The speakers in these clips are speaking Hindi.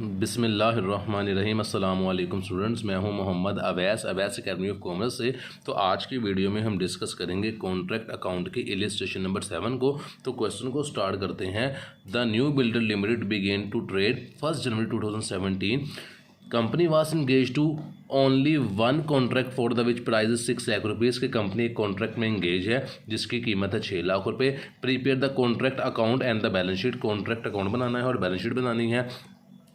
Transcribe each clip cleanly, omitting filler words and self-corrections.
बिस्मिल्लाहिर्रहमानिर्रहीम। अस्सलाम वालेकुम स्टूडेंट्स, मैं हूं Mohammad Awais academy of commerce से। तो आज की वीडियो में हम डिस्कस करेंगे कॉन्ट्रैक्ट अकाउंट की इलिस्ट्रेशन नंबर 7 को। तो क्वेश्चन को स्टार्ट करते हैं। The new builder limited began to trade 1 January 2017। Company was engage to only one contract for the which price 6 lakh rupees की कंपनी एक कॉन्ट्रैक्ट में इंगेज है जिसकी कीमत है 6 लाख रुपए। Prepare the contract account and the balance sheet. Contract account बनाना है और बैलेंस शीट बनानी है।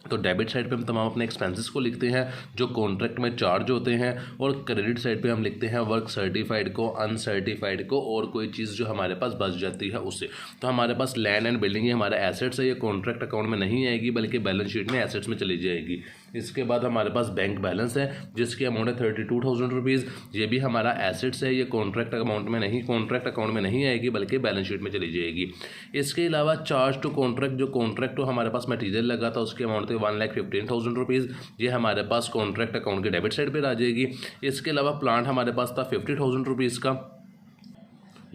तो डेबिट साइड पे हम तमाम अपने एक्सपेंसेस को लिखते हैं जो कॉन्ट्रैक्ट में चार्ज होते हैं, और क्रेडिट साइड पे हम लिखते हैं वर्क सर्टिफाइड को, अनसर्टिफाइड को, और कोई चीज़ जो हमारे पास बच जाती है उससे। तो हमारे पास लैंड एंड बिल्डिंग ये हमारा एसेट्स है, ये कॉन्ट्रैक्ट अकाउंट में नहीं आएगी बल्कि बैलेंस शीट में एसेट्स में चली जाएगी। इसके बाद हमारे पास बैंक बैलेंस है जिसकी अमाउंट है 32,000 रुपीज़। ये भी हमारा एसेट्स है, ये कॉन्ट्रैक्ट अकाउंट में नहीं आएगी बल्कि बैलेंस शीट में चली जाएगी। इसके अलावा चार्ज टू कॉन्ट्रैक्ट, जो कॉन्ट्रैक्ट तो हमारे पास मटीरियल लगा था उसकी अमाउंट थी 1,15,000 रुपीज़। ये हमारे पास कॉन्ट्रैक्ट अकाउंट के डेबिट साइड पर आ जाएगी। इसके अलावा प्लांट हमारे पास था 50,000 रुपीज़ का।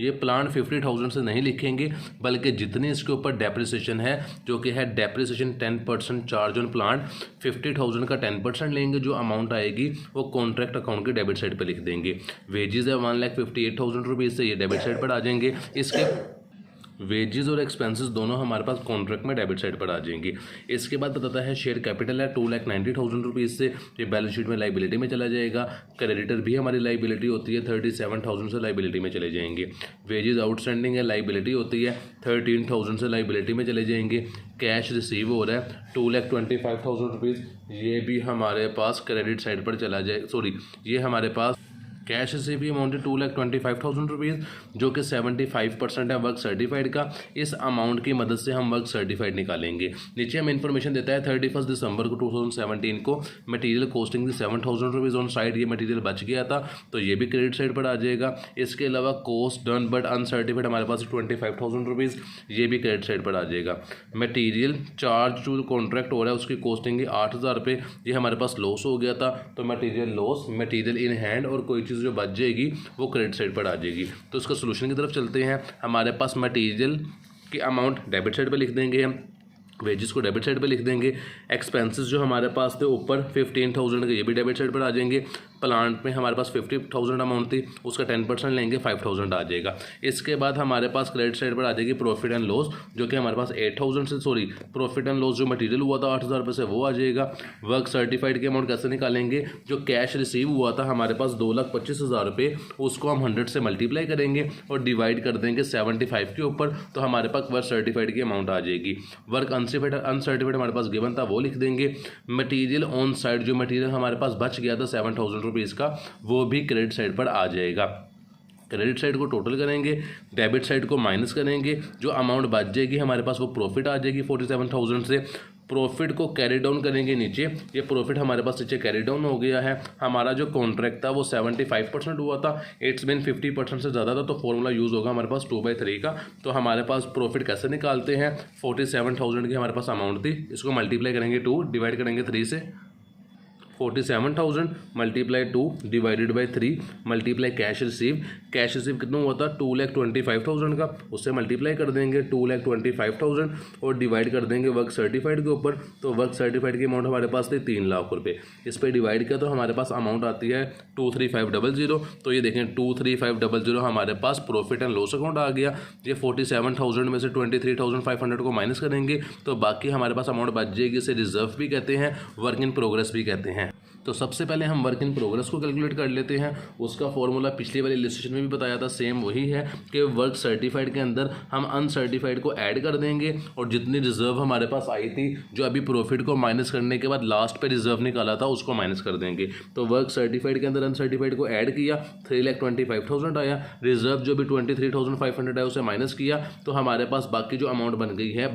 ये प्लांट 50,000 से नहीं लिखेंगे बल्कि जितनी इसके ऊपर डेप्रिसिएशन है, जो कि है डेप्रिसिएशन 10% चार्ज ऑन प्लांट, 50,000 का 10% लेंगे। जो अमाउंट आएगी वो कॉन्ट्रैक्ट अकाउंट के डेबिट साइड पे लिख देंगे। वेजेस है 1,58,000 रुपीज़ से, ये डेबिट साइड पर आ जाएंगे। इसके वेजेस और एक्सपेंसेस दोनों हमारे पास कॉन्ट्रैक्ट में डेबिट साइड पर आ जाएंगे। इसके बाद बताता है शेयर कैपिटल है 2,90,000 रुपीज़ से, ये बैलेंस शीट में लाइबिलिटी में चला जाएगा। क्रेडिटर भी हमारी लाइबिलिटी होती है 37,000 से लाइबिलिटी में चले जाएंगे। वेजेस आउटस्टैंडिंग है, लाइबिलिटी होती है 13,000 से लाइबिलिटी में चले जाएंगे। कैश रिसीव हो रहा है 2,25,000 रुपीज़, ये भी हमारे पास क्रेडिट साइड पर चला जाए, ये हमारे पास कैश से भी अमाउंट है 2,25,000 रुपीज़, जो कि 75% है वर्क सर्टिफाइड का। इस अमाउंट की मदद से हम वर्क सर्टिफाइड निकालेंगे। नीचे हमें इन्फॉर्मेशन देता है 31 दिसंबर को 2017 को मटेरियल कॉस्टिंग थी 7,000 रुपीज़ ऑन साइड। ये मटेरियल बच गया था तो ये भी क्रेडिट साइड पर आ जाएगा। इसके अलावा कॉस्ट डन बट अनसर्टिफाइड हमारे पास 25,000 रुपीज़, ये भी क्रेडिट साइड पर आ जाएगा। मटेरियल चार्ज टू कॉन्ट्रैक्ट हो रहा है, उसकी कॉस्टिंग है 8,000 रुपये, ये हमारे पास लॉस हो गया था तो material loss, material in hand और कोई जो बच जाएगी वो क्रेडिट साइड पर आ जाएगी। तो इसका सोल्यूशन की तरफ चलते हैं। हमारे पास मटेरियल की अमाउंट डेबिट साइड पर लिख देंगे हम, वेजेस को डेबिट साइड पे लिख देंगे। एक्सपेंसेस जो हमारे पास थे ऊपर 15,000 के, ये भी डेबिट साइड पर आ जाएंगे। प्लांट में हमारे पास 50,000 अमाउंट थी, उसका 10% लेंगे 5,000 आ जाएगा। इसके बाद हमारे पास क्रेडिट साइड पर आ जाएगी प्रॉफिट एंड लॉस, जो कि हमारे पास 8,000 से प्रॉफिट एंड लॉस जो मटेरियल हुआ था 8,000 रुपये से, वो आ जाएगा। वर्क सर्टिफाइड की अमाउंट कैसे निकालेंगे, जो कैश रिसीव हुआ था हमारे पास 2,25,000 रुपये, उसको हम 100 से मल्टीप्लाई करेंगे और डिवाइड कर देंगे 75 के ऊपर, तो हमारे पास वर्क सर्टिफाइड की अमाउंट आ जाएगी। वर्क अनसर्टिफाइड हमारे पास गिवन था वो लिख देंगे। मटेरियल ऑन साइड, जो मटेरियल हमारे पास बच गया था 7,000 रुपीज़ का, वो भी क्रेडिट साइड पर आ जाएगा। क्रेडिट साइड को टोटल करेंगे, डेबिट साइड को माइनस करेंगे, जो अमाउंट बच जाएगी हमारे पास वो प्रॉफिट आ जाएगी 47,000 से। प्रॉफिट को कैरी डाउन करेंगे नीचे, ये प्रॉफिट हमारे पास नीचे कैरी डाउन हो गया है। हमारा जो कॉन्ट्रैक्ट था वो 75% हुआ था, इट्स मीन 50% से ज़्यादा था, तो फॉर्मूला यूज़ होगा हमारे पास 2/3 का। तो हमारे पास प्रॉफिट कैसे निकालते हैं, 47,000 की हमारे पास अमाउंट थी, इसको मल्टीप्लाई करेंगे 2, डिवाइड करेंगे 3 से। 47,000 multiply 2 divided by 3 multiply cash receive कितना हुआ था 2,25,000 का, उससे मल्टीप्लाई कर देंगे 2,25,000 और डिवाइड कर देंगे वर्क सर्टिफाइड के ऊपर। तो वर्क सर्टिफाइड की अमाउंट हमारे पास थी 3 लाख रुपये, इस पर डिवाइड किया तो हमारे पास अमाउंट आती है 23500। तो ये देखें 23500 हमारे पास प्रॉफिट एंड लॉस अकाउंट आ गया। ये 47,000 में से 23,500 को माइनस करेंगे तो बाकी हमारे पास अमाउंट बच जाएगी। इसे रिजर्व भी कहते हैं, वर्क इन प्रोग्रेस भी कहते हैं। तो सबसे पहले हम वर्क इन प्रोग्रेस को कैलकुलेट कर लेते हैं। उसका फॉर्मूला पिछली वाली इलस्ट्रेशन में भी बताया था, सेम वही है कि वर्क सर्टिफाइड के अंदर हम अनसर्टिफाइड को ऐड कर देंगे और जितनी रिजर्व हमारे पास आई थी, जो अभी प्रॉफिट को माइनस करने के बाद लास्ट पे रिजर्व निकाला था, उसको माइनस कर देंगे। तो वर्क सर्टिफाइड के अंदर अनसर्टिफाइड को ऐड किया, 3,25,000 आया। रिजर्व जो भी 23,500 है उसे माइनस किया, तो हमारे पास बाकी जो अमाउंट बच गई है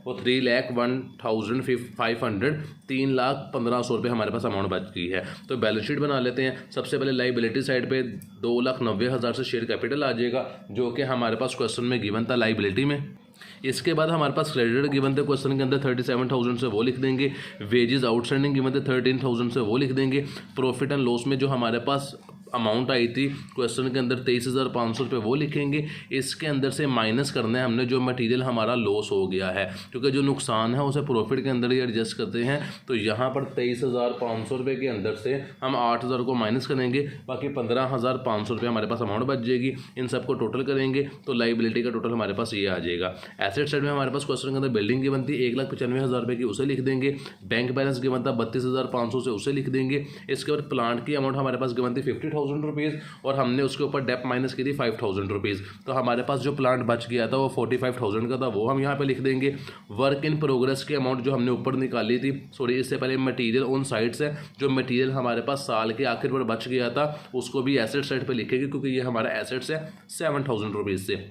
वो 3,01,500, 3,15,000 रुपये हमारे पास अमाउंट बच गई है। तो बैलेंस शीट बना लेते हैं। सबसे पहले लाइबिलिटी साइड पे 2,90,000 से शेयर कैपिटल आ जाएगा, जो कि हमारे पास क्वेश्चन में गिवन था लाइबिलिटी में। इसके बाद हमारे पास क्रेडिटर गिवन थे क्वेश्चन के अंदर 37,000 से, वो लिख देंगे। वेजेस आउटस्टैंडिंग गिवन थे 13,000 से, वो लिख देंगे। प्रॉफिट एंड लॉस में जो हमारे पास अमाउंट आई थी क्वेश्चन के अंदर 23,500 रुपये वो लिखेंगे। इसके अंदर से माइनस करना है हमने जो मटेरियल हमारा लॉस हो गया है, क्योंकि जो नुकसान है उसे प्रॉफिट के अंदर ही एडजस्ट करते हैं। तो यहाँ पर 23,500 रुपये के अंदर से हम 8,000 को माइनस करेंगे, बाकी 15,500 रुपये हमारे पास अमाउंट बच जाएगी। इन सबको टोटल करेंगे तो लाइबिलिटी का टोटल हमारे पास ये आ जाएगा। एसेट साइड में हमारे पास क्वेश्चन के अंदर बिल्डिंग की बनती है 1,95,000 रुपये की, उसे लिख देंगे। बैंक बैलेंस की बनता 32,500 से, उसे लिख देंगे। इसके बाद प्लांट की अमाउंट हमारे पास गिवन थी 50,000 रुपीज़ और हमने उसके ऊपर डेप माइनस की थी 5,000 रुपीज़। तो हमारे पास जो प्लांट बच गया था वो 45,000 का था, वो हम यहाँ पे लिख देंगे। वर्क इन प्रोग्रेस की अमाउंट जो हमने ऊपर निकाली थी, सॉरी इससे पहले मटेरियल ऑन साइड से जो मटेरियल हमारे पास साल के आखिर पर बच गया था उसको भी एसेट साइड पे लिखेंगे, क्योंकि ये हमारा एसेट्स है 7,000 रुपीज़ से।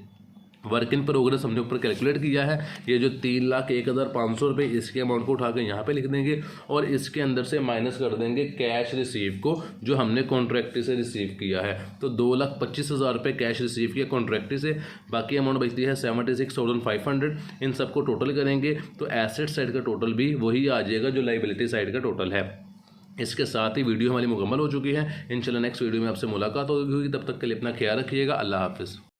वर्क इन प्रोग्रेस हमने ऊपर कैलकुलेट किया है, ये जो 3,01,500 रुपये इसके अमाउंट को उठा के यहाँ पे लिख देंगे और इसके अंदर से माइनस कर देंगे कैश रिसीव को जो हमने कॉन्ट्रैक्ट से रिसीव किया है। तो 2,25,000 रुपये कैश रिसीव किया कॉन्ट्रैक्ट से, बाकी अमाउंट बचती है 76,500। इन सबको टोटल करेंगे तो एसेट साइड का टोटल भी वही आ जाएगा जो लाइबिलिटी साइड का टोटल है। इसके साथ ही वीडियो हमारी मुकम्मल हो चुकी है। इंशाल्लाह नेक्स्ट वीडियो में आपसे मुलाकात होगी। तब तक के लिए अपना ख्याल रखिएगा। अल्लाह हाफिज़।